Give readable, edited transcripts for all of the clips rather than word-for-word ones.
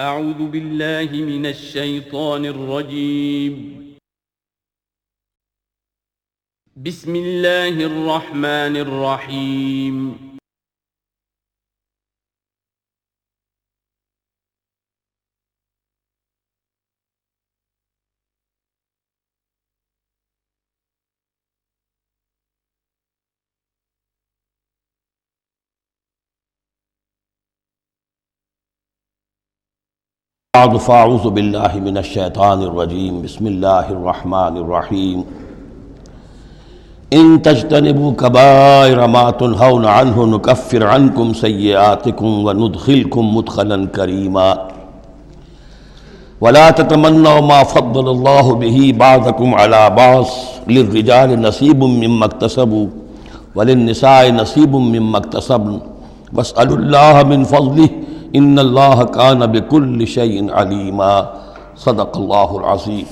اعوذ باللہ من الشیطان الرجیم بسم اللہ الرحمن الرحیم فاعوذ باللہ من الشیطان الرجیم بسم اللہ الرحمن الرحیم ان تجتنبوا کبائر ما تنہون عنہ نکفر عنکم سیئاتکم وندخلکم مدخلا کریما ولا تتمنوا ما فضل اللہ بہ بعضکم علی بعض للرجال نصیب مما اکتسبوا وللنساء نصیب مما اکتسبن واسألوا اللہ من فضلہ ان اللہ کان بکل شیء علیما صدق اللہ العظیم۔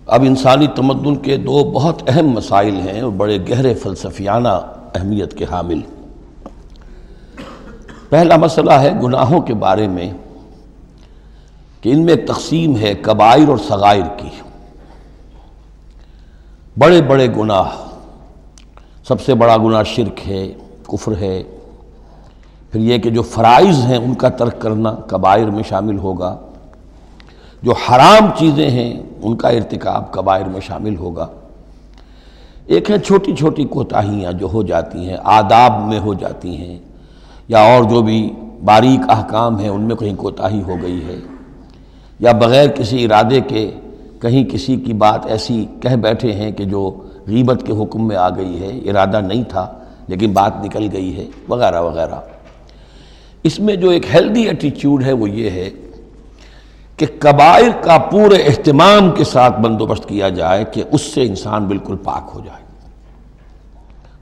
اب انسانی تمدن کے دو بہت اہم مسائل ہیں اور بڑے گہرے فلسفیانہ اہمیت کے حامل۔ پہلا مسئلہ ہے گناہوں کے بارے میں کہ ان میں ایک تقسیم ہے کبائر اور صغائر کی۔ بڑے بڑے گناہ، سب سے بڑا گناہ شرک ہے، کفر ہے، پھر یہ کہ جو فرائض ہیں ان کا ترک کرنا کبائر میں شامل ہوگا، جو حرام چیزیں ہیں ان کا ارتکاب کبائر میں شامل ہوگا۔ ایک ہے چھوٹی چھوٹی کوتاہیاں جو ہو جاتی ہیں، آداب میں ہو جاتی ہیں، یا اور جو بھی باریک احکام ہیں ان میں کہیں کوتاہی ہو گئی ہے، یا بغیر کسی ارادے کے کہیں کسی کی بات ایسی کہہ بیٹھے ہیں کہ جو غیبت کے حکم میں آ گئی ہے، ارادہ نہیں تھا لیکن بات نکل گئی ہے، وغیرہ وغیرہ۔ اس میں جو ایک ہیلدی ایٹیچیوڈ ہے وہ یہ ہے کہ کبائر کا پورے اہتمام کے ساتھ بندوبست کیا جائے کہ اس سے انسان بالکل پاک ہو جائے،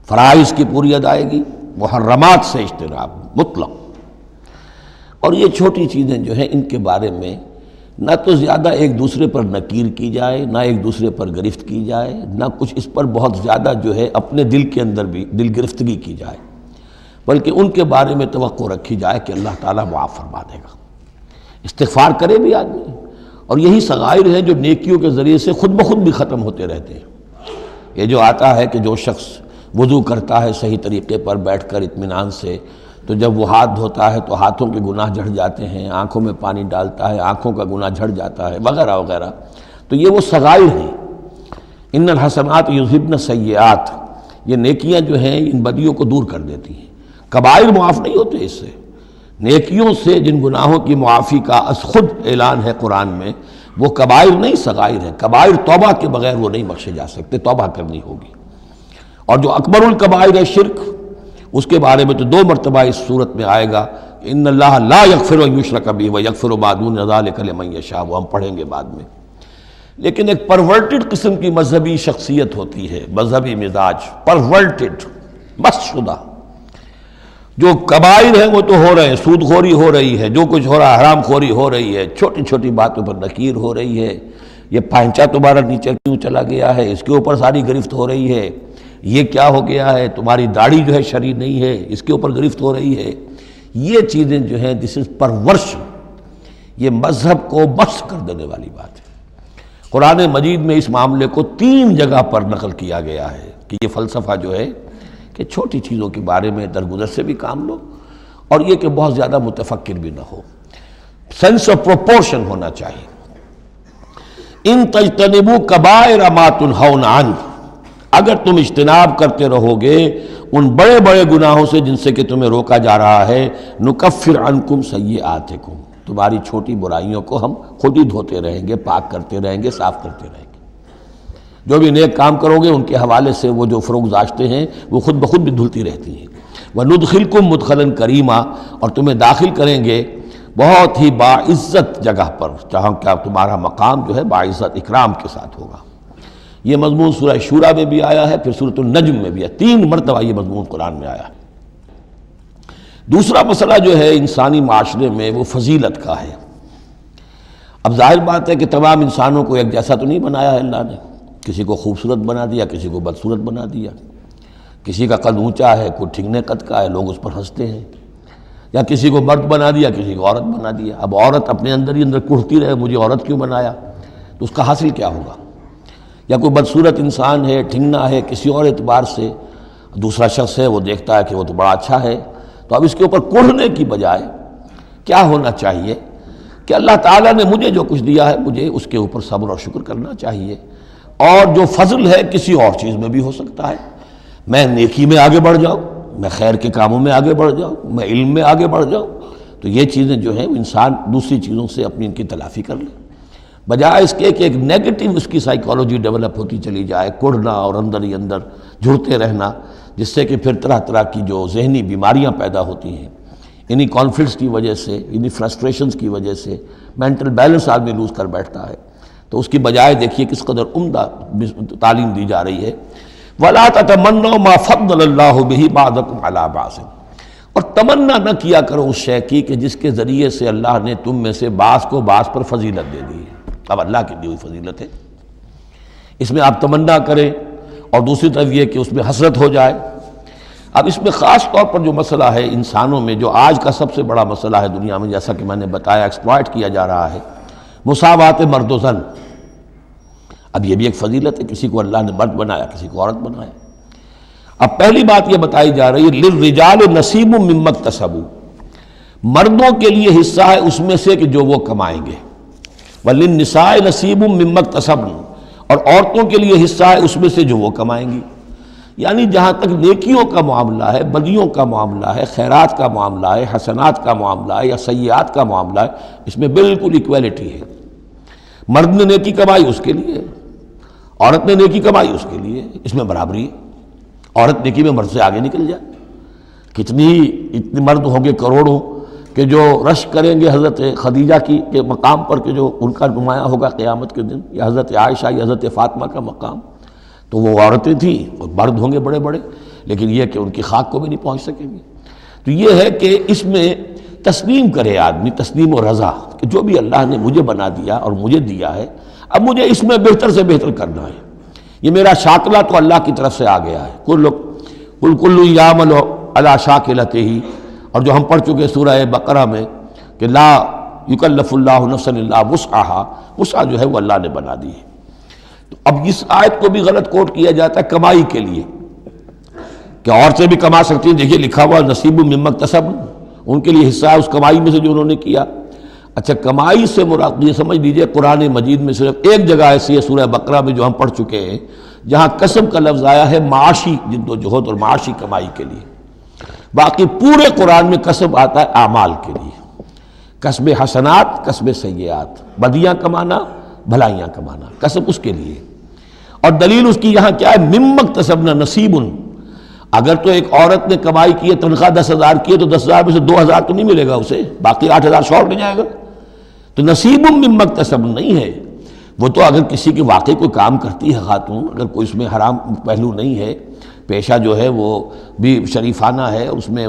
فرائض کی پوری ادائیگی، محرمات سے اجتناب مطلق۔ اور یہ چھوٹی چیزیں جو ہیں ان کے بارے میں نہ تو زیادہ ایک دوسرے پر نکیر کی جائے، نہ ایک دوسرے پر گرفت کی جائے، نہ کچھ اس پر بہت زیادہ جو ہے اپنے دل کے اندر بھی دل گرفتگی کی جائے، بلکہ ان کے بارے میں توقع رکھی جائے کہ اللہ تعالیٰ معاف فرما دے گا، استغفار کرے بھی آدمی۔ اور یہی صغائر ہیں جو نیکیوں کے ذریعے سے خود بخود بھی ختم ہوتے رہتے ہیں۔ یہ جو آتا ہے کہ جو شخص وضو کرتا ہے صحیح طریقے پر بیٹھ کر اطمینان سے، تو جب وہ ہاتھ دھوتا ہے تو ہاتھوں کے گناہ جھڑ جاتے ہیں، آنکھوں میں پانی ڈالتا ہے آنکھوں کا گناہ جھڑ جاتا ہے، وغیرہ وغیرہ۔ تو یہ وہ صغائر ہیں۔ ان الحسنات یذہبن السیئات، یہ نیکیاں جو ہیں ان بدیوں کو دور کر دیتی ہیں۔ کبائر معاف نہیں ہوتے اس سے، نیکیوں سے جن گناہوں کی معافی کا از خود اعلان ہے قرآن میں، وہ کبائر نہیں صغائر ہیں۔ کبائر توبہ کے بغیر وہ نہیں بخشے جا سکتے، توبہ کرنی ہوگی۔ اور جو اکبر الکبائر ہے شرک، اس کے بارے میں تو دو مرتبہ اس صورت میں آئے گا کہ ان اللہ لا یغفر ان یشرک بہ ویغفر ما دون ذلک لمن یشاء، وہ ہم پڑھیں گے بعد میں۔ لیکن ایک پرورٹڈ قسم کی مذہبی شخصیت ہوتی ہے، مذہبی مزاج، پرورٹڈ، مست شدہ۔ جو کبائر ہیں وہ تو ہو رہے ہیں، سود خوری ہو رہی ہے، جو کچھ ہو رہا ہے حرام خوری ہو رہی ہے، چھوٹی چھوٹی باتوں پر نکیر ہو رہی ہے، یہ پائنچا تمہارا نیچے کیوں چلا گیا ہے، اس کے اوپر ساری گرفت ہو رہی ہے، یہ کیا ہو گیا ہے، تمہاری داڑھی جو ہے شرعی نہیں ہے، اس کے اوپر گرفت ہو رہی ہے۔ یہ چیزیں جو ہیں دس از پرورشن، یہ مذہب کو مست کر دینے والی بات ہے۔ قرآن مجید میں اس معاملے کو 3 جگہ پر نقل کیا گیا ہے کہ یہ فلسفہ جو ہے کہ چھوٹی چیزوں کے بارے میں درگزر سے بھی کام لو، اور یہ کہ بہت زیادہ متفکر بھی نہ ہو، سینس آف پروپورشن ہونا چاہیے۔ ان تجتنبوا کبائر ما تنہون عنہ، اگر تم اجتناب کرتے رہو گے ان بڑے بڑے گناہوں سے جن سے کہ تمہیں روکا جا رہا ہے، نکفر عنکم سیئاتکم، تمہاری چھوٹی برائیوں کو ہم خود ہی دھوتے رہیں گے، پاک کرتے رہیں گے، صاف کرتے رہیں گے۔ جو بھی نیک کام کرو گے ان کے حوالے سے وہ جو فروغ داشتیں ہیں وہ خود بخود بھی دھلتی رہتی ہیں۔ وندخلکم مدخلا کریما، اور تمہیں داخل کریں گے بہت ہی باعزت جگہ پر، جہاں کیا تمہارا مقام جو ہے باعزت اکرام کے ساتھ ہوگا۔ یہ مضمون سورہ شورى میں بھی آیا ہے، پھر سورۃ النجم میں بھی ہے، 3 مرتبہ یہ مضمون قرآن میں آیا ہے۔ دوسرا مسئلہ جو ہے انسانی معاشرے میں وہ فضیلت کا ہے۔ اب ظاہر بات ہے کہ تمام انسانوں کو ایک جیسا تو نہیں بنایا ہے اللہ نے، کسی کو خوبصورت بنا دیا، کسی کو بدصورت بنا دیا، کسی کا قد اونچا ہے، کوئی ٹھگنے قد کا ہے، لوگ اس پر ہنستے ہیں، یا کسی کو مرد بنا دیا، کسی کو عورت بنا دیا. اب عورت اپنے اندر ہی اندر کڑھتی رہے مجھے عورت کیوں بنایا، تو اس کا حاصل کیا ہوگا؟ یا کوئی بدصورت انسان ہے، ٹھنگنا ہے کسی اور اعتبار سے، دوسرا شخص ہے وہ دیکھتا ہے کہ وہ تو بڑا اچھا ہے، تو اب اس کے اوپر کڑھنے کی بجائے کیا ہونا چاہیے کہ اللہ تعالیٰ نے مجھے جو کچھ دیا ہے مجھے اس کے اوپر صبر اور شکر کرنا چاہیے. اور جو فضل ہے کسی اور چیز میں بھی ہو سکتا ہے، میں نیکی میں آگے بڑھ جاؤں، میں خیر کے کاموں میں آگے بڑھ جاؤں، میں علم میں آگے بڑھ جاؤں، تو یہ چیزیں جو ہیں انسان دوسری چیزوں سے اپنی ان کی تلافی کر لے، بجائے اس کے کہ ایک نیگیٹو اس کی سائیکالوجی ڈیولپ ہوتی چلی جائے، کڑھنا اور اندر ہی اندر جھڑتے رہنا، جس سے کہ پھر طرح طرح کی جو ذہنی بیماریاں پیدا ہوتی ہیں انہی کانفلکٹس کی وجہ سے، انہی فرسٹریشنز کی وجہ سے مینٹل بیلنس آدمی لوز کر بیٹھتا ہے. تو اس کی بجائے دیکھیے کس قدر عمدہ تعلیم دی جا رہی ہے. وَلَا تَتَمَنَّوْا مَا فَضَّلَ اللَّهُ بِهِ بَعْضَكُمْ عَلَىٰ بَعْضٍ، اور تمنا نہ کیا کرو اس شے کی کہ جس کے ذریعے سے اللہ نے تم میں سے بعض کو بعض پر فضیلت دے دی ہے. اب اللہ کی دی ہوئی فضیلت ہے، اس میں آپ تمنا کریں، اور دوسری طرف یہ کہ اس میں حسرت ہو جائے. اب اس میں خاص طور پر جو مسئلہ ہے انسانوں میں، جو آج کا سب سے بڑا مسئلہ ہے دنیا میں، جیسا کہ میں نے بتایا ایکسپلائٹ کیا جا رہا ہے، مساوات مرد و زن. اب یہ بھی ایک فضیلت ہے، کسی کو اللہ نے مرد بنایا، کسی کو عورت بنایا. اب پہلی بات یہ بتائی جا رہی ہے للرجال نصیب مما اکتسبوا، مردوں کے لیے حصہ ہے اس میں سے کہ جو وہ کمائیں گے، وللنساء نصیب مما اکتسبن، اور عورتوں کے لیے حصہ ہے اس میں سے جو وہ کمائیں گی. یعنی جہاں تک نیکیوں کا معاملہ ہے، بدیوں کا معاملہ ہے، خیرات کا معاملہ ہے، حسنات کا معاملہ ہے یا سیئات کا معاملہ ہے، اس میں بالکل ایکویلٹی ہے. مرد نے نیکی کمائی اس کے لیے، عورت نے نیکی کمائی اس کے لیے، اس میں برابری ہے. عورت نیکی میں مرد سے آگے نکل جائے. اتنے مرد ہوں گے کروڑوں کہ جو رش کریں گے حضرت خدیجہ کی کے مقام پر، کہ جو ان کا نمایاں ہوگا قیامت کے دن، یا حضرت عائشہ یا حضرت فاطمہ کا مقام، تو وہ عورتیں تھیں اور مرد ہوں گے بڑے بڑے، لیکن یہ کہ ان کی خاک کو بھی نہیں پہنچ سکیں گے. تو یہ ہے کہ اس میں تسلیم کرے آدمی، تسلیم و رضا، کہ جو بھی اللہ نے مجھے بنا دیا اور مجھے دیا ہے، اب مجھے اس میں بہتر سے بہتر کرنا ہے. یہ میرا شاکلہ تو اللہ کی طرف سے آ گیا ہے، کل یعمل علی شاکلتہ، اور جو ہم پڑھ چکے سورہ بقرہ میں کہ لا یکلف اللہ نفسا الا وسعہا، وسع جو ہے وہ اللہ نے بنا دی ہے. تو اب اس آیت کو بھی غلط کوٹ کیا جاتا ہے کمائی کے لیے، کہ عورتیں بھی کما سکتی ہیں. دیکھیے لکھا ہوا نصیب مما اکتسب، ان کے لیے حصہ ہے اس کمائی میں سے جو انہوں نے کیا. اچھا کمائی سے مراد یہ سمجھ لیجئے قرآن مجید میں صرف ایک جگہ ایسی ہے سورہ بقرہ میں جو ہم پڑھ چکے ہیں جہاں کسب کا لفظ آیا ہے معاشی جد و جہد اور معاشی کمائی کے لیے. باقی پورے قرآن میں کسب آتا ہے اعمال کے لیے، کسب حسنات، کسب سیئات، بدیاں کمانا، بھلائیاں کمانا، کسب اس کے لیے. اور دلیل اس کی یہاں کیا ہے، مما اکتسبنا نصیب. اگر تو ایک عورت نے کمائی کی ہے، تنخواہ 10,000 کی ہے، تو 10,000 میں سے 2,000 تو نہیں ملے گا اسے، باقی 8,000 شارٹ میں جائے گا. تو نصیب مما اکتسب نہیں ہے وہ. تو اگر کسی کی واقعی کوئی کام کرتی ہے خاتون، اگر کوئی اس میں حرام پہلو نہیں ہے، پیشہ جو ہے وہ بھی شریفانہ ہے، اس میں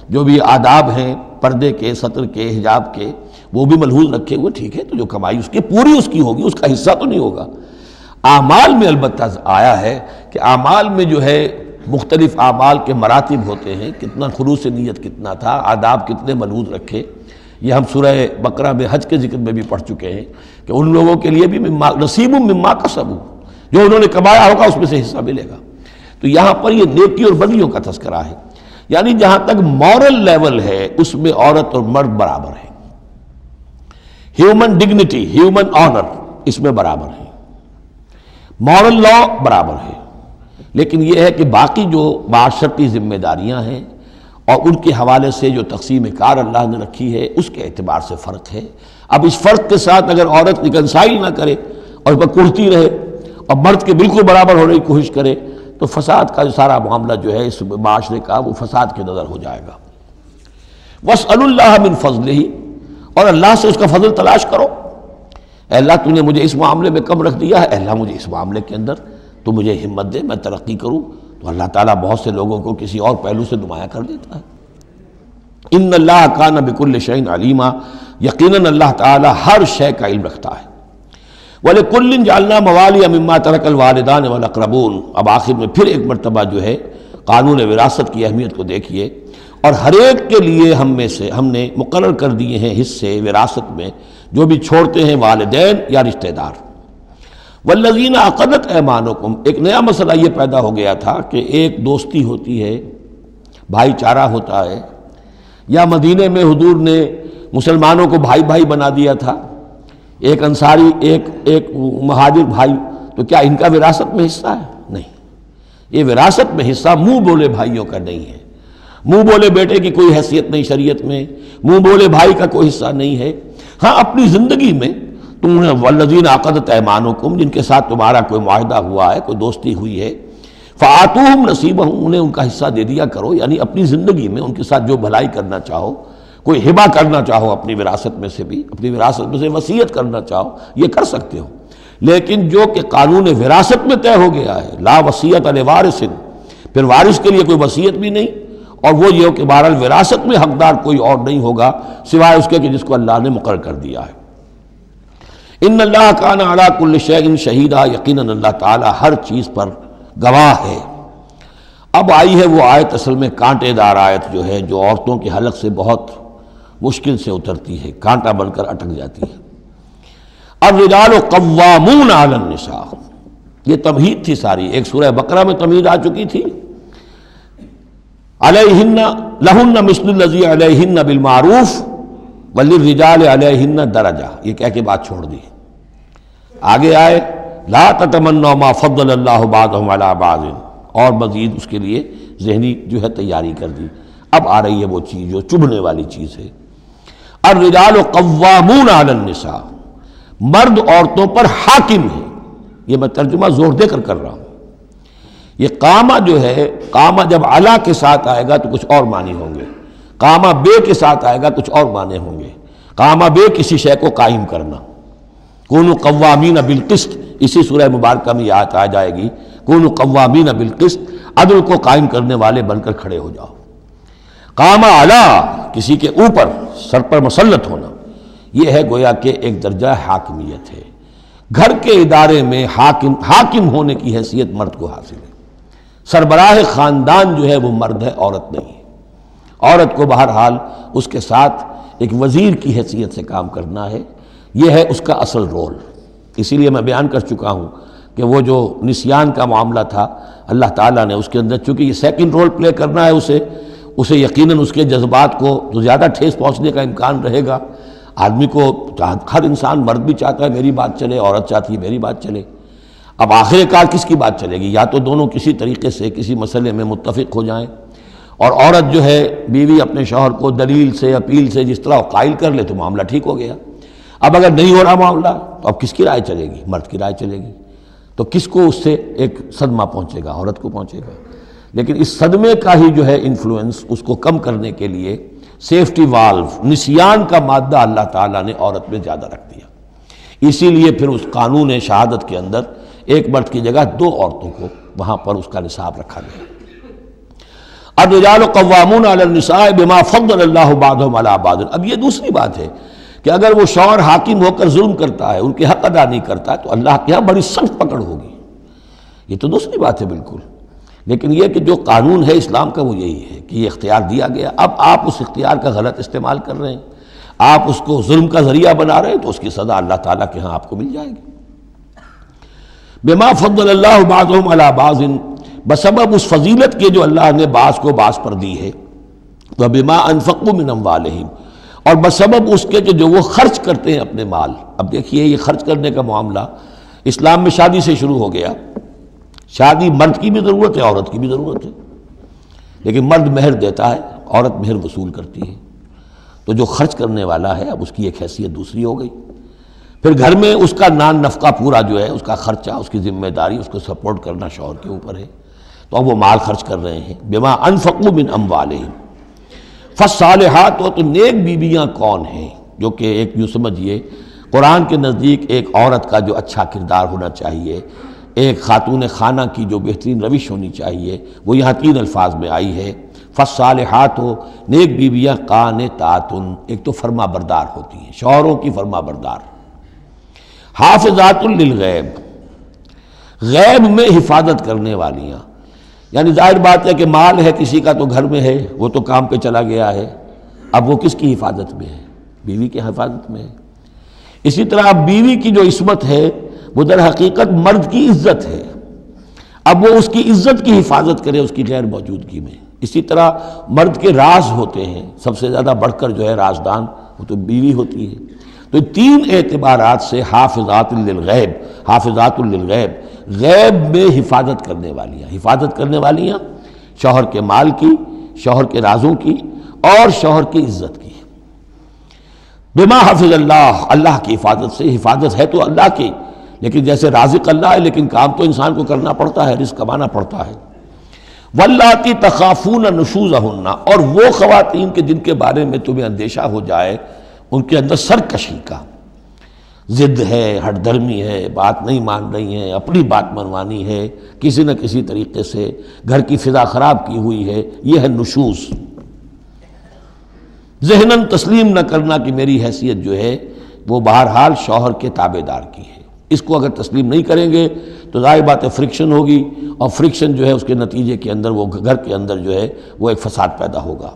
جو بھی آداب ہیں پردے کے، سطر کے، حجاب کے، وہ بھی ملحوظ رکھے ہوئے، ٹھیک ہے. تو جو کمائی اس کی پوری اس کی ہوگی، اس کا حصہ تو نہیں ہوگا. اعمال میں البتہ آیا ہے کہ اعمال میں جو ہے مختلف اعمال کے مراتب ہوتے ہیں، کتنا خلوص نیت کتنا تھا، آداب کتنے ملحوظ رکھے. یہ ہم سورہ بقرہ میں حج کے ذکر میں بھی پڑھ چکے ہیں کہ ان لوگوں کے لیے بھی نصیب مما کسبوا، جو انہوں نے کمایا ہوگا اس میں سے حصہ ملے گا. تو یہاں پر یہ نیکی اور بدیوں کا تذکرہ ہے. یعنی جہاں تک مورل لیول ہے اس میں عورت اور مرد برابر ہیں. ہیومن ڈگنیٹی، ہیومن آنر اس میں برابر ہے، مورل لا برابر ہے. لیکن یہ ہے کہ باقی جو معاشرتی ذمہ داریاں ہیں اور ان کے حوالے سے جو تقسیم کار اللہ نے رکھی ہے اس کے اعتبار سے فرق ہے. اب اس فرق کے ساتھ اگر عورت ریکنسائل نہ کرے اور اس پر کڑھتی رہے اور مرد کے بالکل برابر ہونے کی کوشش کرے تو فساد کا سارا معاملہ جو ہے اس معاشرے کا وہ فساد کے نظر ہو جائے گا. وَاسْأَلُوا اللَّهَ مِن فَضْلِهِ، اور اللہ سے اس کا فضل تلاش کرو. اے اللہ تو نے مجھے اس معاملے میں کم رکھ دیا ہے، اے اللہ مجھے اس معاملے کے اندر تو مجھے ہمت دے، میں ترقی کروں. تو اللہ تعالیٰ بہت سے لوگوں کو کسی اور پہلو سے نمایاں کر دیتا ہے. ان اللہ کان بکل شیء علیما، یقیناً اللہ تعالیٰ ہر شے کا علم رکھتا ہے. وَلِكُلٍّ جَعَلْنَا مَوَالِيَ مِمَّا تَرَكَ الْوَالِدَانِ وَالْأَقْرَبُونَ، اب آخر میں پھر ایک مرتبہ جو ہے قانون وراثت کی اہمیت کو دیکھیے، اور ہر ایک کے لیے ہم نے مقرر کر دیے ہیں حصے وراثت میں جو بھی چھوڑتے ہیں والدین یا رشتہ دار۔ والذین عقدت ایمانکم، ایک نیا مسئلہ یہ پیدا ہو گیا تھا کہ ایک دوستی ہوتی ہے، بھائی چارہ ہوتا ہے، یا مدینے میں حضور نے مسلمانوں کو بھائی بھائی بنا دیا تھا، ایک انصاری ایک مہاجر بھائی، تو کیا ان کا وراثت میں حصہ ہے؟ نہیں، یہ وراثت میں حصہ منہ بولے بھائیوں کا نہیں ہے، منہ بولے بیٹے کی کوئی حیثیت نہیں شریعت میں، منہ بولے بھائی کا کوئی حصہ نہیں ہے۔ ہاں اپنی زندگی میں تم نے والذین عقدت ایمانکم، جن کے ساتھ تمہارا کوئی معاہدہ ہوا ہے، کوئی دوستی ہوئی ہے، فآتوہم نصیبہم، انہیں ان کا حصہ دے دیا کرو، یعنی اپنی زندگی میں ان کے ساتھ جو بھلائی کرنا چاہو، کوئی ہبہ کرنا چاہو اپنی وراثت میں سے بھی، اپنی وراثت میں سے وصیت کرنا چاہو، یہ کر سکتے ہو، لیکن جو کہ قانون وراثت میں طے ہو گیا ہے، لا وصیت لوارث، پھر وارث کے لیے کوئی وصیت بھی نہیں، اور وہ یہ کہ بہرحال وراثت میں حقدار کوئی اور نہیں ہوگا سوائے اس کے کہ جس کو اللہ نے مقرر کر دیا ہے۔ ان اللہ کان علی کل شیء شہیدا، یقیناً اللہ تعالی ہر چیز پر گواہ ہے۔ اب آئی ہے وہ آیت اصل میں کانٹے دار آیت جو ہے، جو عورتوں کے حلق سے بہت مشکل سے اترتی ہے، کانٹا بن کر اٹک جاتی ہے۔ الرجال قوامون علی النساء، یہ تمہید تھی ساری، ایک سورہ بقرہ میں تمہید آ چکی تھی، علیہن لہن مثل الذی علیہن بالمعروف وللرجال علیہن درجہ، یہ کہہ کے بات چھوڑ دی۔ آگے آئے لا تتمنوا ما فضل اللہ بعضهم علی بعض، اور مزید اس کے لیے ذہنی جو ہے تیاری کر دی۔ اب آ رہی ہے وہ چیز جو چبھنے والی چیز ہے، الرجال قوامون علی النساء، مرد عورتوں پر حاکم ہے۔ یہ میں ترجمہ زور دے کر رہا ہوں۔ یہ قامہ جو ہے، قامہ جب علا کے ساتھ آئے گا تو کچھ اور معنی ہوں گے، قامہ بے کے ساتھ آئے گا کچھ اور معنی ہوں گے۔ قامہ بے کسی شے کو قائم کرنا، کونوا قوامین بالقسط، اسی سورہ مبارکہ میں یہ آیت آ جائے گی، کونوا قوامین بالقسط، عدل کو قائم کرنے والے بن کر کھڑے ہو جاؤ۔ قامہ علا، کسی کے اوپر، سر پر مسلط ہونا، یہ ہے گویا کہ ایک درجہ حاکمیت ہے۔ گھر کے ادارے میں حاکم ہونے کی حیثیت مرد کو حاصل ہے۔ سربراہ خاندان جو ہے وہ مرد ہے، عورت نہیں ہے۔ عورت کو بہرحال اس کے ساتھ ایک وزیر کی حیثیت سے کام کرنا ہے، یہ ہے اس کا اصل رول۔ اسی لیے میں بیان کر چکا ہوں کہ وہ جو نسیان کا معاملہ تھا، اللہ تعالیٰ نے اس کے اندر، چونکہ یہ سیکنڈ رول پلے کرنا ہے اسے یقیناً اس کے جذبات کو تو زیادہ ٹھیس پہنچنے کا امکان رہے گا۔ آدمی کو، ہر انسان، مرد بھی چاہتا ہے میری بات چلے، عورت چاہتی ہے میری بات چلے۔ اب آخر کار کس کی بات چلے گی؟ یا تو دونوں کسی طریقے سے کسی مسئلے میں متفق ہو جائیں، اور عورت جو ہے بیوی اپنے شوہر کو دلیل سے، اپیل سے جس طرح قائل کر لے تو معاملہ ٹھیک ہو گیا۔ اب اگر نہیں ہو رہا معاملہ تو اب کس کی رائے چلے گی؟ مرد کی رائے چلے گی۔ تو کس کو اس سے ایک صدمہ پہنچے گا؟ عورت کو پہنچے گا۔ لیکن اس صدمے کا ہی جو ہے انفلوئنس، اس کو کم کرنے کے لیے سیفٹی والو، نسیان کا مادہ اللہ تعالیٰ نے عورت میں زیادہ رکھ دیا۔ اسی لیے پھر اس قانون شہادت کے اندر ایک مرد کی جگہ 2 عورتوں کو وہاں پر اس کا نصاب رکھا گیا۔ الرجال قوامون علی النساء بما فضل اللہ بعضهم علی بعض۔ اب یہ دوسری بات ہے کہ اگر وہ شوہر حاکم ہو کر ظلم کرتا ہے، ان کے حق ادا نہیں کرتا ہے، تو اللہ کے یہاں بڑی سخت پکڑ ہوگی، یہ تو دوسری بات ہے بالکل۔ لیکن یہ کہ جو قانون ہے اسلام کا وہ یہی ہے کہ یہ اختیار دیا گیا، اب آپ اس اختیار کا غلط استعمال کر رہے ہیں، آپ اس کو ظلم کا ذریعہ بنا رہے ہیں، تو اس کی سزا اللہ تعالیٰ کے ہاں آپ کو مل جائے گی۔ بما فضل اللہ بعضهم علی بعض، بسبب اس فضیلت کے جو اللہ نے بعض کو بعض پر دی ہے، وبما انفقوا من اموالہم، اور بسبب اس کے کہ جو وہ خرچ کرتے ہیں اپنے مال۔ اب دیکھیے یہ خرچ کرنے کا معاملہ اسلام میں شادی سے شروع ہو گیا۔ شادی مرد کی بھی ضرورت ہے، عورت کی بھی ضرورت ہے، لیکن مرد مہر دیتا ہے، عورت مہر وصول کرتی ہے، تو جو خرچ کرنے والا ہے اب اس کی ایک حیثیت دوسری ہو گئی۔ پھر گھر میں اس کا نان نفقہ پورا جو ہے، اس کا خرچہ، اس کی ذمہ داری، اس کو سپورٹ کرنا شوہر کے اوپر ہے، تو اب وہ مال خرچ کر رہے ہیں۔ بما انفقوا من اموالہم، فالصالحات، تو نیک بیویاں کون ہیں؟ جو کہ ایک یوں سمجھیے قرآن کے نزدیک ایک عورت کا جو اچھا کردار ہونا چاہیے، ایک خاتون خانہ کی جو بہترین روش ہونی چاہیے، وہ یہاں 3 الفاظ میں آئی ہے۔ فالصالحات، نیک بیویاں، قانتات، ایک تو فرما بردار ہوتی ہیں، شوہروں کی فرما بردار، حافظات للغیب، غیب میں حفاظت کرنے والیاں، یعنی ظاہر بات ہے کہ مال ہے کسی کا تو گھر میں ہے، وہ تو کام پہ چلا گیا ہے، اب وہ کس کی حفاظت میں ہے؟ بیوی کی حفاظت میں ہے۔ اسی طرح اب بیوی کی جو عصمت ہے وہ در حقیقت مرد کی عزت ہے، اب وہ اس کی عزت کی حفاظت کرے اس کی غیر موجودگی میں۔ اسی طرح مرد کے راز ہوتے ہیں، سب سے زیادہ بڑھ کر جو ہے رازدان وہ تو بیوی ہوتی ہے۔ تو تین اعتبارات سے حافظات للغیب، حافظات للغیب، غیب میں حفاظت کرنے والیاں شوہر کے مال کی، شوہر کے رازوں کی اور شوہر کی عزت کی۔ بما حفظ اللہ، اللہ کی حفاظت سے، حفاظت ہے تو اللہ کی، لیکن جیسے رازق اللہ ہے لیکن کام تو انسان کو کرنا پڑتا ہے، رزق کمانا پڑتا ہے۔ واللاتی تخافون نشوزہن، اور وہ خواتین کے جن کے بارے میں تمہیں اندیشہ ہو جائے ان کے اندر سرکشی کا، ضد ہے، ہٹ دھرمی ہے، بات نہیں مان رہی ہیں، اپنی بات منوانی ہے، کسی نہ کسی طریقے سے گھر کی فضا خراب کی ہوئی ہے، یہ ہے نشوز۔ ذہناً تسلیم نہ کرنا کہ میری حیثیت جو ہے وہ بہرحال شوہر کے تابع دار کی ہے، اس کو اگر تسلیم نہیں کریں گے تو ظاہر بات ہے فرکشن ہوگی، اور فرکشن جو ہے اس کے نتیجے کے اندر وہ گھر کے اندر جو ہے وہ ایک فساد پیدا ہوگا۔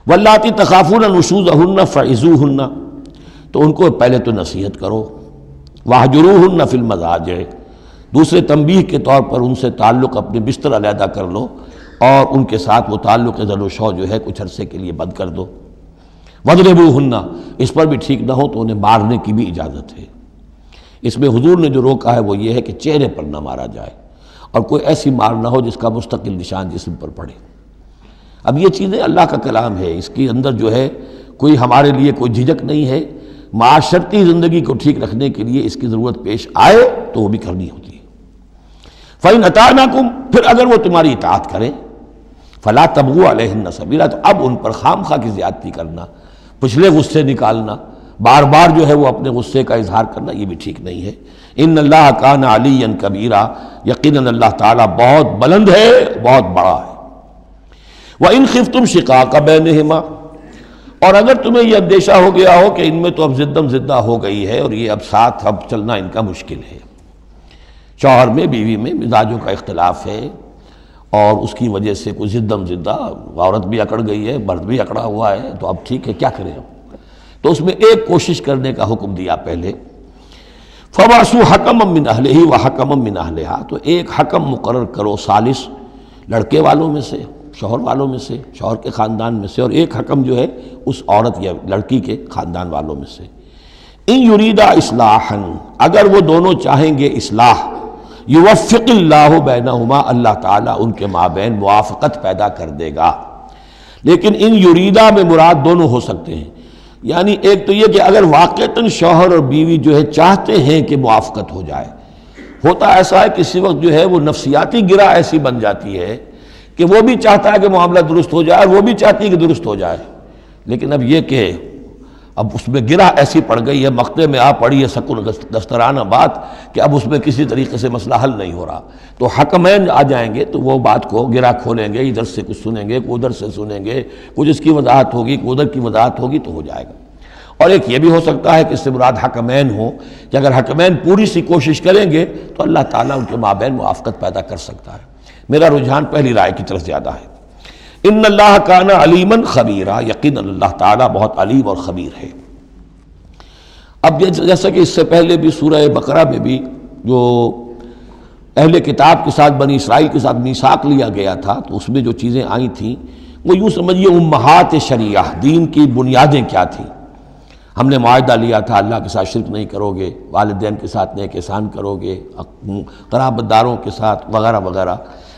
واللاتی تخافون نشوزہن فعظوہن، تو ان کو پہلے تو نصیحت کرو، واہجروہن فی المضاجع، دوسرے تنبیہ کے طور پر ان سے تعلق اپنے بستر علیحدہ کر لو اور ان کے ساتھ وہ تعلق ذل و شو جو ہے کچھ عرصے کے لیے بند کر دو۔ وَاضْرِبُوهُنَّ، اس پر بھی ٹھیک نہ ہو تو انہیں مارنے کی بھی اجازت ہے۔ اس میں حضور نے جو روکا ہے وہ یہ ہے کہ چہرے پر نہ مارا جائے اور کوئی ایسی مار نہ ہو جس کا مستقل نشان جسم پر پڑے۔ اب یہ چیزیں اللہ کا کلام ہے، اس کے اندر جو ہے کوئی ہمارے لیے کوئی جھجک نہیں ہے، معاشرتی زندگی کو ٹھیک رکھنے کے لیے اس کی ضرورت پیش آئے تو وہ بھی کرنی ہوتی ہے۔ فَإِنْ أَطَعْنَكُمْ، پھر اگر وہ تمہاری اطاعت کریں، فَلَا تَبْغُوا عَلَيْهِنَّ سَبِيلًا، تو اب ان پر خام خواہ کی زیادتی کرنا، پچھلے غصے نکالنا، بار بار جو ہے وہ اپنے غصے کا اظہار کرنا، یہ بھی ٹھیک نہیں ہے۔ ان اللہ کان علیٰ کبیرا، یقیناً اللہ تعالیٰ بہت بلند ہے، بہت بڑا ہے۔ وَإِنْ خِفْتُمْ شِقَاقَ بَيْنِهِمَا، اور اگر تمہیں یہ اندیشہ ہو گیا ہو کہ ان میں تو اب زدم زدہ ہو گئی ہے اور یہ اب ساتھ اب چلنا ان کا مشکل ہے، شوہر میں بیوی میں مزاجوں کا اختلاف ہے اور اس کی وجہ سے کوئی زدم زدہ، عورت بھی اکڑ گئی ہے، مرد بھی اکڑا ہوا ہے، تو اب ٹھیک ہے کیا کریں ہم؟ تو اس میں ایک کوشش کرنے کا حکم دیا پہلے، فَبَعْثُوا حَكَمًا مِّنْ أَهْلِهِ وَحَكَمًا مِّنْ أَهْلِهَا، تو ایک حکم مقرر کرو ثالث، لڑکے والوں میں سے، شوہر والوں میں سے، شوہر کے خاندان میں سے، اور ایک حکم جو ہے اس عورت یا لڑکی کے خاندان والوں میں سے۔ ان یریدا اصلاحا، اگر وہ دونوں چاہیں گے اصلاح، یوفق اللہ بینہما، اللہ تعالیٰ ان کے مابین موافقت پیدا کر دے گا۔ لیکن ان یریدا میں مراد دونوں ہو سکتے ہیں، یعنی ایک تو یہ کہ اگر واقعتاً شوہر اور بیوی جو ہے چاہتے ہیں کہ موافقت ہو جائے، ہوتا ایسا ہے کسی وقت جو ہے وہ نفسیاتی گرہ ایسی بن جاتی ہے کہ وہ بھی چاہتا ہے کہ معاملہ درست ہو جائے اور وہ بھی چاہتی ہے کہ درست ہو جائے، لیکن اب یہ کہ اب اس میں گرہ ایسی پڑ گئی ہے، مقطع میں آ پڑی ہے سکون دسترانہ بات کہ اب اس میں کسی طریقے سے مسئلہ حل نہیں ہو رہا، تو حکمین آ جائیں گے تو وہ بات کو گرہ کھولیں گے، ادھر سے کچھ سنیں گے، ادھر سے سنیں گے، کچھ اس کی وضاحت ہوگی، ادھر کی وضاحت ہوگی تو ہو جائے گا۔ اور ایک یہ بھی ہو سکتا ہے کہ اس سے مراد حکمین ہوں کہ اگر حکمین پوری سی کوشش کریں گے تو اللہ تعالیٰ ان کے مابین موافقت پیدا کر سکتا ہے۔ میرا رجحان پہلی رائے کی طرف زیادہ ہے۔ ان اللہ کان علیما خبیرا، یقیناً اللہ تعالیٰ بہت علیم اور خبیر ہے۔ اب جیسا کہ اس سے پہلے بھی سورہ بقرہ میں بھی جو اہل کتاب کے ساتھ بنی اسرائیل کے ساتھ میثاق لیا گیا تھا تو اس میں جو چیزیں آئی تھیں وہ یوں سمجھیے امہات شریعہ، دین کی بنیادیں کیا تھیں۔ ہم نے معاہدہ لیا تھا اللہ کے ساتھ شرک نہیں کرو گے، والدین کے ساتھ نیک احسان کرو گے، قرابت داروں کے ساتھ وغیرہ وغیرہ۔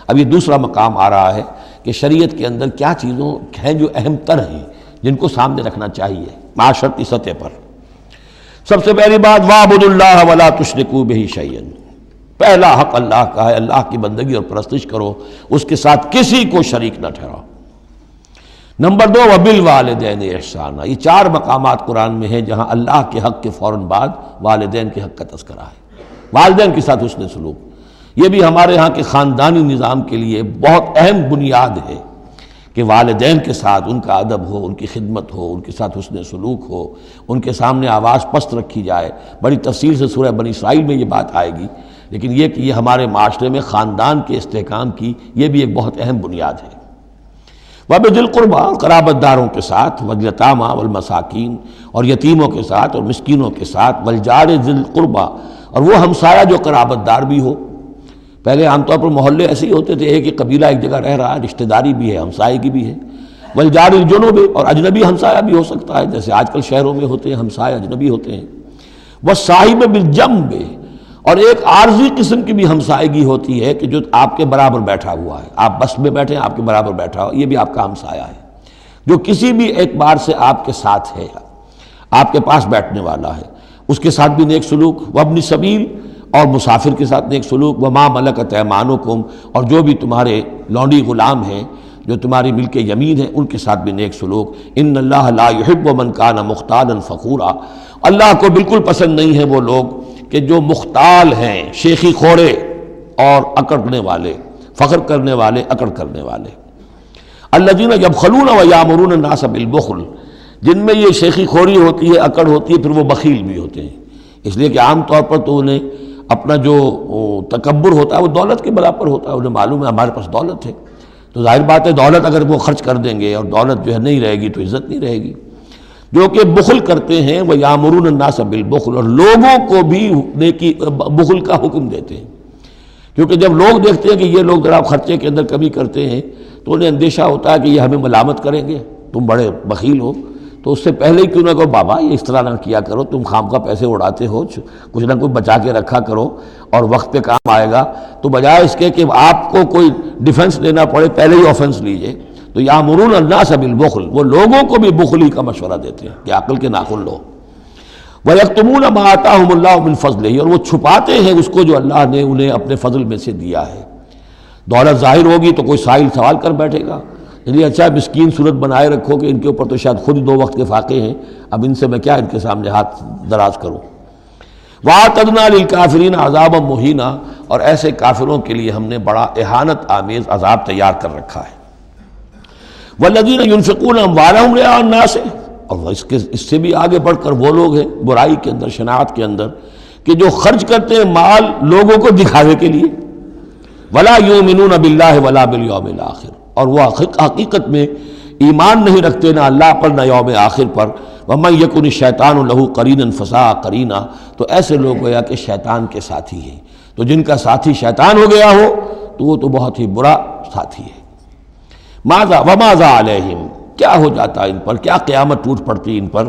اب یہ دوسرا مقام آ رہا ہے کہ شریعت کے اندر کیا چیزوں ہیں جو اہم تر ہیں جن کو سامنے رکھنا چاہیے معاشرتی سطح پر۔ سب سے پہلی بات وَاعْبُدُوا اللَّهَ وَلَا تُشْرِكُوا بِهِ شَيْئًا، پہلا حق اللہ کا ہے، اللہ کی بندگی اور پرستش کرو، اس کے ساتھ کسی کو شریک نہ ٹھہراؤ۔ نمبر 2 وَبِالْوَالِدَيْنِ إِحْسَانًا، یہ 4 مقامات قرآن میں ہیں جہاں اللہ کے حق کے فوراً بعد والدین کے حق کا تذکرہ ہے۔ والدین کے ساتھ حسن سلوک، یہ بھی ہمارے ہاں کے خاندانی نظام کے لیے بہت اہم بنیاد ہے کہ والدین کے ساتھ ان کا ادب ہو، ان کی خدمت ہو، ان کے ساتھ حسن سلوک ہو، ان کے سامنے آواز پست رکھی جائے۔ بڑی تفصیل سے سورہ بنی اسرائیل میں یہ بات آئے گی لیکن یہ کہ یہ ہمارے معاشرے میں خاندان کے استحکام کی یہ بھی ایک بہت اہم بنیاد ہے۔ وَبِذِي الْقُرْبَىٰ، قرابت داروں کے ساتھ، وَالْيَتَامَىٰ وَالْمَسَاکِین، اور یتیموں کے ساتھ اور مسکینوں کے ساتھ، وَالْجَارِ ذِي الْقُرْبَىٰ، اور وہ ہمسایہ جو قرابت دار بھی ہو۔ پہلے عام طور پر محلے ایسے ہی ہوتے تھے، ایک ہی قبیلہ ایک جگہ رہ رہا ہے، رشتہ داری بھی ہے، ہمسائے کی بھی ہے۔ وَالْجَارِ الْجُنُبِ، اور اجنبی ہمسایہ بھی ہو سکتا ہے، جیسے آج کل شہروں میں ہوتے ہیں ہمسایہ اجنبی ہوتے ہیں۔ وَالصَّاحِبِ بِالْجَنبِ، اور ایک عارضی قسم کی بھی ہمسائیگی ہوتی ہے کہ جو آپ کے برابر بیٹھا ہوا ہے، آپ بس میں بیٹھے ہیں، آپ کے برابر بیٹھا ہوا، یہ بھی آپ کا ہمسایہ ہے، جو کسی بھی اعتبار سے آپ کے ساتھ ہے، آپ کے پاس بیٹھنے والا ہے، اس کے ساتھ بھی نیک سلوک۔ وابن سبیل، اور مسافر کے ساتھ نیک سلوک۔ وما ملکت ایمانکم، اور جو بھی تمہارے لونڈی غلام ہیں، جو تمہاری ملک یمین ہے، ان کے ساتھ بھی نیک سلوک۔ ان اللہ لا یحب من کان مختالا فخورا، اللہ کو بالکل پسند نہیں ہیں وہ لوگ کہ جو مختال ہیں، شیخی خورے اور اکڑنے والے، فخر کرنے والے، اکڑ کرنے والے۔ الذین یبخلون ویامرون الناس بالبخل، جن میں یہ شیخی خوری ہوتی ہے، اکڑ ہوتی ہے، پھر وہ بخیل بھی ہوتے ہیں، اس لیے کہ عام طور پر تو انہیں اپنا جو تکبر ہوتا ہے وہ دولت کے برابر ہوتا ہے، انہیں معلوم ہے ہمارے پاس دولت ہے، تو ظاہر بات ہے دولت اگر وہ خرچ کر دیں گے اور دولت جو ہے نہیں رہے گی تو عزت نہیں رہے گی۔ جو کہ بخل کرتے ہیں، وہ یامرون الناس بالبخل، اور لوگوں کو بھی نیکی بخل کا حکم دیتے ہیں، کیونکہ جب لوگ دیکھتے ہیں کہ یہ لوگ ذرا خرچے کے اندر کمی کرتے ہیں تو انہیں اندیشہ ہوتا ہے کہ یہ ہمیں ملامت کریں گے، تم بڑے بخیل ہو، تو اس سے پہلے ہی کیوں نہ کہو بابا یہ اس طرح نہ کیا کرو، تم خامخواہ پیسے اڑاتے ہو، کچھ نہ کچھ بچا کے رکھا کرو اور وقت پہ کام آئے گا، تو بجائے اس کے کہ آپ کو کوئی ڈیفنس لینا پڑے پہلے ہی آفنس لیجئے، تو یامرون الناس بالبخل، وہ لوگوں کو بھی بخلی کا مشورہ دیتے ہیں کہ عقل کے ناخن لو۔ وَيَكْتُمُونَ مَا آتَاهُمُ اللَّهُ مِنْ فَضْلِهِ، اور وہ چھپاتے ہیں اس کو جو اللہ نے انہیں اپنے فضل میں سے دیا ہے۔ دولت ظاہر ہوگی تو کوئی سائل سوال کر بیٹھے گا، یعنی اچھا مسکین صورت بنائے رکھو کہ ان کے اوپر تو شاید خود 2 وقت کے فاقے ہیں، اب ان سے میں کیا ان کے سامنے ہاتھ دراز کروں۔ وَأَعْتَدْنَا لِلْكَافِرِينَ عَذَابًا مُهِينًا، اور ایسے کافروں کے لیے ہم نے بڑا اہانت آمیز عذاب تیار کر رکھا ہے۔ وَالَّذِينَ يُنْفِقُونَ أَمْوَالَهُمْ رِئَاءَ النَّاسِ، اور اس سے بھی آگے بڑھ کر وہ لوگ ہیں برائی کے اندر، شناعت کے اندر، کہ جو خرچ کرتے ہیں مال لوگوں کو دکھاوے کے لیے۔ وَلَا يُؤْمِنُونَ بِاللَّهِ وَلَا بِالْيَوْمِ الْآخِرِ، اور وہ حقیقت میں ایمان نہیں رکھتے نہ اللہ پر نہ یوم آخر پر۔ وَمَن يَكُنِ الشَّيْطَانُ لَهُ قَرِينًا فَسَاءَ قَرِينًا، تو ایسے لوگ گویا کہ شیطان کے ساتھی ہیں، تو جن کا ساتھی شیطان ہو گیا ہو تو وہ تو بہت ہی برا ساتھی ہے۔ وَمَاذَا عَلَيْهِمْ، کیا ہو جاتا ان پر، کیا قیامت ٹوٹ پڑتی ان پر،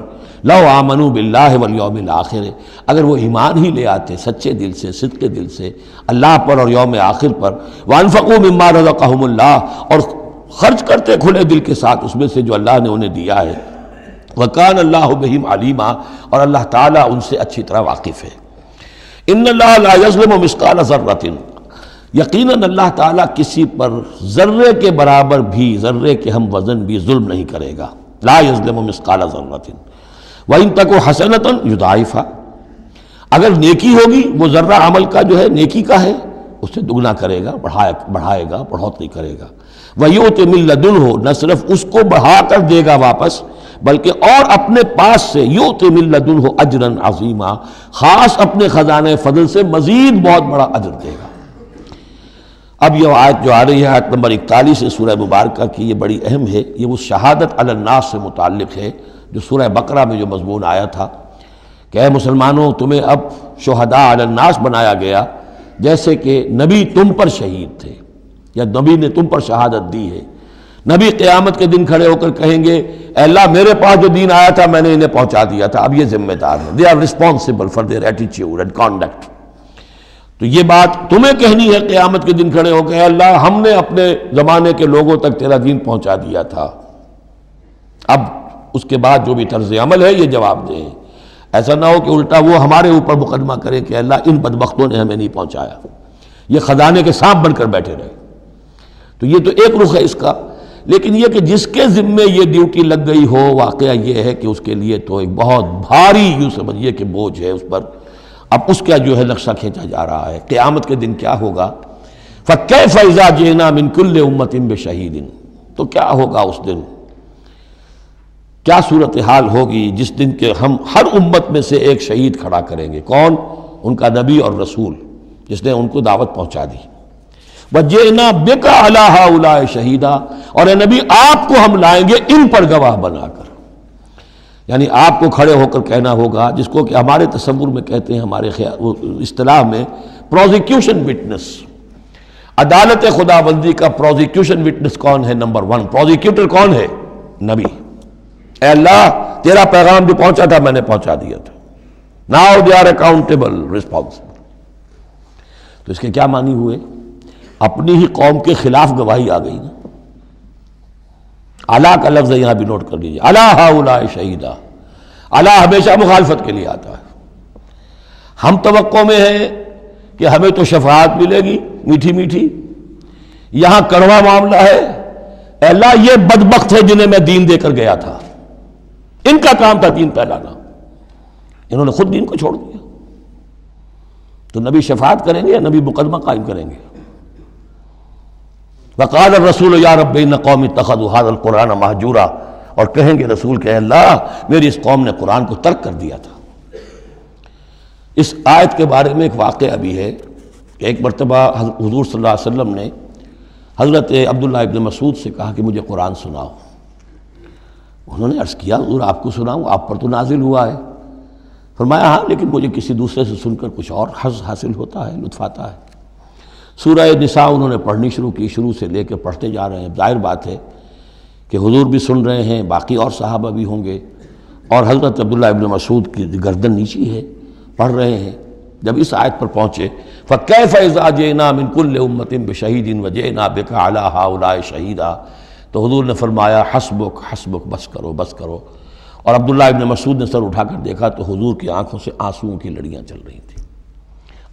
لَوْ آمَنُوا بِاللَّهِ وَالْيَوْمِ الْآخِرِ، اگر وہ ایمان ہی لے آتے سچے دل سے، صدق دل سے اللہ پر اور یوم آخر پر۔ وَأَنفَقُوا مِمَّا رَزَقَهُمُ اللَّهُ، اور خرچ کرتے کھلے دل کے ساتھ اس میں سے جو اللہ نے انہیں دیا ہے۔ وَكَانَ اللَّهُ بِهِمْ عَلِيمًا، اور اللہ تعالیٰ ان سے اچھی طرح واقف ہے۔ إِنَّ اللَّهَ لَا يَظْلِمُ مِثْقَالَ ذَرَّةٍ، یقیناً اللہ تعالیٰ کسی پر ذرے کے برابر بھی، ذرے کے ہم وزن بھی ظلم نہیں کرے گا۔ لا یظلم مثقال ذرۃ وإن تک حسنۃ یضاعفھا، اگر نیکی ہوگی وہ ذرہ عمل کا جو ہے نیکی کا ہے اسے دگنا کرے گا، بڑھائے گا، بڑھوتری کرے گا۔ وَيُؤْتِ مِن لَّدُنْهُ، نہ صرف اس کو بڑھا کر دے گا واپس بلکہ اور اپنے پاس سے یؤتِ مِن لَّدُنْهُ أَجْرًا عَظِیمًا، خاص اپنے خزانے فضل سے مزید بہت بڑا اجر دے گا۔ اب یہ آیت جو آ رہی ہے، آیت نمبر 41 ہے سورہ مبارکہ کی، یہ بڑی اہم ہے، یہ وہ شہادت علی الناس سے متعلق ہے جو سورہ بقرہ میں جو مضمون آیا تھا کہ اے مسلمانوں تمہیں اب شہداء علی الناس بنایا گیا، جیسے کہ نبی تم پر شہید تھے یا نبی نے تم پر شہادت دی ہے۔ نبی قیامت کے دن کھڑے ہو کر کہیں گے اے اللہ میرے پاس جو دین آیا تھا میں نے انہیں پہنچا دیا تھا، اب یہ ذمہ دار ہیں، they are responsible for their attitude and conduct. تو یہ بات تمہیں کہنی ہے قیامت کے دن کھڑے ہو کے، اے اللہ ہم نے اپنے زمانے کے لوگوں تک تیرا دین پہنچا دیا تھا، اب اس کے بعد جو بھی طرز عمل ہے یہ جواب دیں۔ ایسا نہ ہو کہ الٹا وہ ہمارے اوپر مقدمہ کرے کہ اللہ ان بدبختوں نے ہمیں نہیں پہنچایا، یہ خزانے کے سانپ بن کر بیٹھے رہے۔ تو یہ تو ایک رخ ہے اس کا، لیکن یہ کہ جس کے ذمے یہ ڈیوٹی لگ گئی ہو، واقعہ یہ ہے کہ اس کے لیے تو ایک بہت بھاری یوں سمجھیے کہ بوجھ ہے اس پر۔ اب اس کا جو ہے نقشہ کھینچا جا رہا ہے قیامت کے دن کیا ہوگا۔ فَكَيْفَ إِذَا جِئْنَا مِن كُلِّ أُمَّةٍ بِشَهِيدٍ، تو کیا ہوگا اس دن، کیا صورتحال ہوگی جس دن کہ ہم ہر امت میں سے ایک شہید کھڑا کریں گے۔ کون؟ ان کا نبی اور رسول، جس نے ان کو دعوت پہنچا دی۔ وَجِئْنَا بِكَ عَلَىٰ هَٰؤُلَاءِ شَهِيدًا، اور اے نبی آپ کو ہم لائیں گے ان پر گواہ بنا کر، یعنی آپ کو کھڑے ہو کر کہنا ہوگا، جس کو کہ ہمارے تصور میں کہتے ہیں، ہمارے اصطلاح میں پروزیکیوشن وٹنس۔ عدالت خداوندی کا پروزیکیوشن وٹنس کون ہے؟ نمبر 1 پروزیکیوٹر کون ہے؟ نبی۔ اے اللہ تیرا پیغام جو پہنچا تھا میں نے پہنچا دیا تھا، now they are accountable responsible. تو اس کے کیا معنی ہوئے؟ اپنی ہی قوم کے خلاف گواہی آ گئی نا۔ علی کا لفظ یہاں بھی نوٹ کر لیجیے، علی ہؤلاء شہیدا۔ علی ہمیشہ مخالفت کے لیے آتا ہے۔ ہم توقع میں ہیں کہ ہمیں تو شفاعت ملے گی میٹھی میٹھی، یہاں کڑوا معاملہ ہے۔ اے اللہ یہ بدبخت ہے جنہیں میں دین دے کر گیا تھا، ان کا کام تھا دین پھیلانا، انہوں نے خود دین کو چھوڑ دیا۔ تو نبی شفاعت کریں گے یا نبی مقدمہ قائم کریں گے؟ وقال الرسول یا رب ان قوم اتخذوا هذا القرآن مہجورا، اور کہیں گے رسول کہ اللہ میری اس قوم نے قرآن کو ترک کر دیا تھا۔ اس آیت کے بارے میں ایک واقعہ بھی ہے کہ ایک مرتبہ حضور صلی اللہ علیہ وسلم نے حضرت عبداللہ ابن مسعود سے کہا کہ مجھے قرآن سناؤ۔ انہوں نے عرض کیا حضور آپ کو سناؤں؟ آپ پر تو نازل ہوا ہے۔ فرمایا ہاں لیکن مجھے کسی دوسرے سے سن کر کچھ اور حظ حاصل ہوتا ہے، لطف آتا ہے۔ سورہ نساء انہوں نے پڑھنی شروع کی، شروع سے لے کے پڑھتے جا رہے ہیں۔ ظاہر بات ہے کہ حضور بھی سن رہے ہیں، باقی اور صحابہ بھی ہوں گے، اور حضرت عبداللہ ابن مسعود کی گردن نیچی ہے، پڑھ رہے ہیں۔ جب اس آیت پر پہنچے فَكَيْفَ إِذَا جِئْنَا مِن كُلِّ أُمَّةٍ بِشَهِيدٍ وَجِئْنَا بِكَ عَلَىٰ هَٰؤُلَاءِ شَهِيدًا، تو حضور نے فرمایا حسبک حسبک، بس کرو بس کرو۔ اور عبداللہ ابن مسعود نے سر اٹھا کر دیکھا تو حضور کی آنکھوں سے آنسوؤں کی لڑیاں چل رہی تھیں۔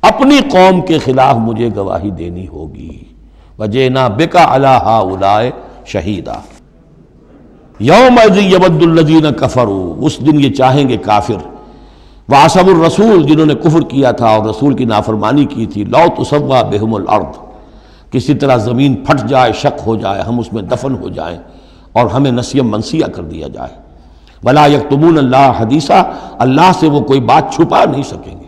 اپنی قوم کے خلاف مجھے گواہی دینی ہوگی۔ وَجِئْنَا بِكَ عَلَىٰ هَٰؤُلَاءِ شَهِيدًا يَوْمَئِذٍ يَوَدُّ الَّذِينَ كَفَرُوا، اس دن یہ چاہیں گے کافر، وَعَصَوُا الرَّسُولَ، جنہوں نے کفر کیا تھا اور رسول کی نافرمانی کی تھی، لَوْ تُسَوَّىٰ بِهِمُ الْأَرْضُ، کسی طرح زمین پھٹ جائے، شق ہو جائے، ہم اس میں دفن ہو جائیں اور ہمیں نسیم منسیہ کر دیا جائے۔ وَلَا يَكْتُمُونَ اللَّهَ حَدِيثًا، اللہ سے وہ کوئی بات چھپا نہیں سکیں گے۔